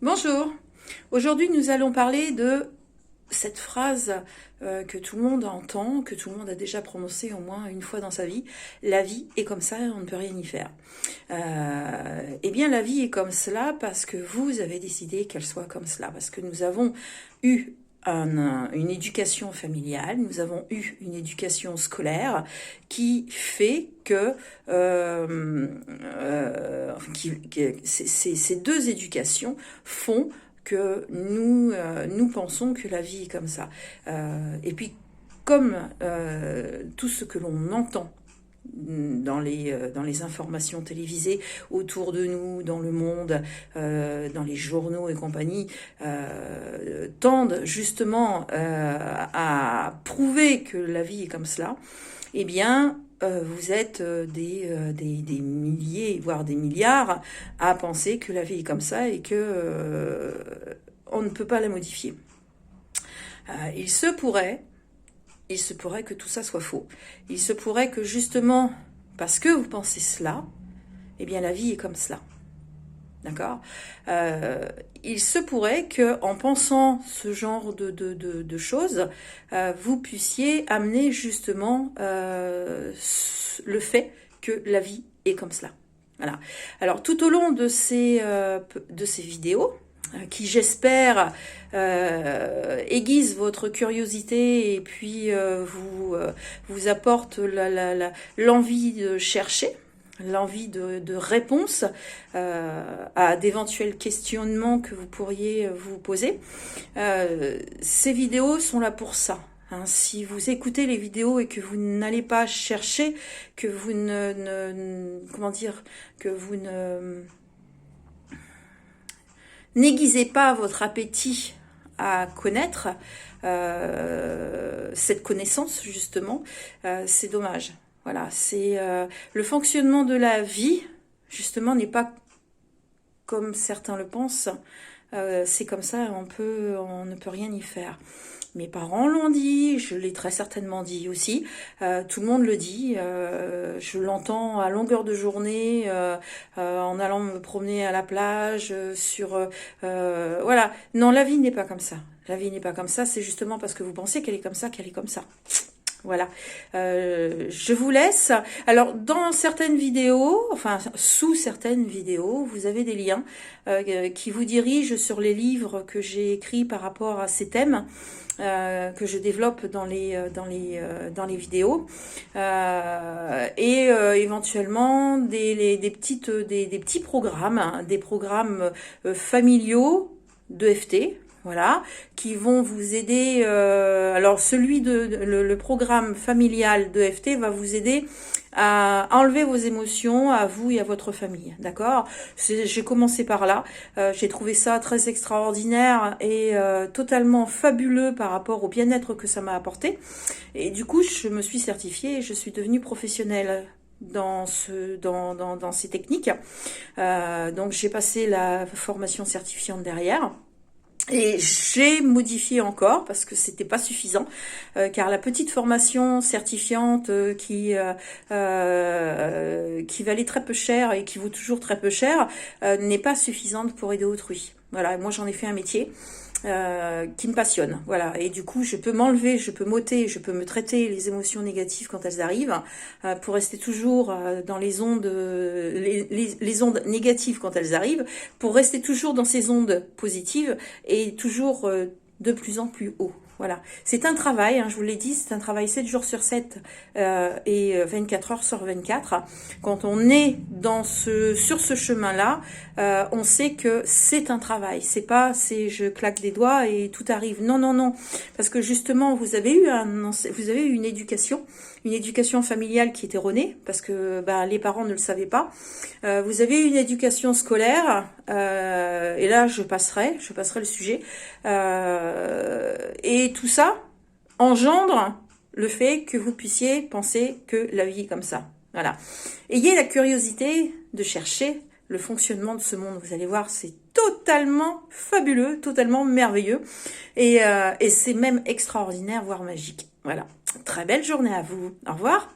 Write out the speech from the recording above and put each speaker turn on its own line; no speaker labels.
Bonjour, aujourd'hui nous allons parler de cette phrase que tout le monde entend, que tout le monde a déjà prononcée au moins une fois dans sa vie. La vie est comme ça, on ne peut rien y faire. Eh bien la vie est comme cela parce que vous avez décidé qu'elle soit comme cela, parce que nous avons eu une éducation familiale, nous avons eu une éducation scolaire qui fait que ces deux éducations font que nous pensons que la vie est comme ça. Et puis, comme tout ce que l'on entend dans les informations télévisées autour de nous, dans le monde, dans les journaux et compagnie, tendent justement à prouver que la vie est comme cela, eh bien, vous êtes des milliers, voire des milliards, à penser que la vie est comme ça et que on ne peut pas la modifier. Il se pourrait que tout ça soit faux. Il se pourrait que justement, parce que vous pensez cela, eh bien la vie est comme cela. D'accord ? Il se pourrait que, en pensant ce genre de choses, vous puissiez amener justement le fait que la vie est comme cela. Voilà. Alors tout au long de ces vidéos, qui j'espère aiguise votre curiosité et puis vous apporte l'envie de chercher, l'envie de réponse à d'éventuels questionnements que vous pourriez vous poser. Ces vidéos sont là pour ça. Si vous écoutez les vidéos et que vous n'allez pas chercher, que vous n'aiguisez pas votre appétit à connaître cette connaissance, justement, c'est dommage. Voilà, c'est le fonctionnement de la vie, justement, n'est pas comme certains le pensent. C'est comme ça, on ne peut rien y faire. Mes parents l'ont dit, je l'ai très certainement dit aussi, tout le monde le dit, je l'entends à longueur de journée, en allant me promener à la plage, voilà. Non, la vie n'est pas comme ça. La vie n'est pas comme ça, c'est justement parce que vous pensez qu'elle est comme ça, qu'elle est comme ça. Voilà, je vous laisse. Alors, dans certaines vidéos, enfin, sous certaines vidéos, vous avez des liens qui vous dirigent sur les livres que j'ai écrits par rapport à ces thèmes que je développe dans les vidéos et éventuellement des petits programmes, hein, des programmes familiaux d'EFT. Voilà, qui vont vous aider. Alors le programme familial d'EFT va vous aider à enlever vos émotions à vous et à votre famille, d'accord ? J'ai commencé par là, j'ai trouvé ça très extraordinaire et totalement fabuleux par rapport au bien-être que ça m'a apporté. Et du coup, je me suis certifiée et je suis devenue professionnelle dans ces techniques. Donc j'ai passé la formation certifiante derrière. Et j'ai modifié encore parce que c'était pas suffisant, car la petite formation certifiante qui valait très peu cher et qui vaut toujours très peu cher n'est pas suffisante pour aider autrui. Voilà, moi j'en ai fait un métier qui me passionne. Voilà, et du coup je peux m'enlever, je peux m'ôter, je peux me traiter les émotions négatives quand elles arrivent pour rester toujours dans les ondes, les ondes négatives quand elles arrivent, pour rester toujours dans ces ondes positives et toujours de plus en plus haut. Voilà, c'est un travail, hein, je vous l'ai dit, c'est un travail 7 jours sur 7 et 24 heures sur 24. Quand on est sur ce chemin-là, on sait que c'est un travail. C'est pas je claque des doigts et tout arrive. Non, non, non, parce que justement vous avez eu une éducation familiale qui est erronée parce que les parents ne le savaient pas. Vous avez une éducation scolaire et là je passerai le sujet. Et tout ça engendre le fait que vous puissiez penser que la vie est comme ça. Voilà. Ayez la curiosité de chercher le fonctionnement de ce monde. Vous allez voir, c'est totalement fabuleux, totalement merveilleux. Et c'est même extraordinaire, voire magique. Voilà. Très belle journée à vous. Au revoir.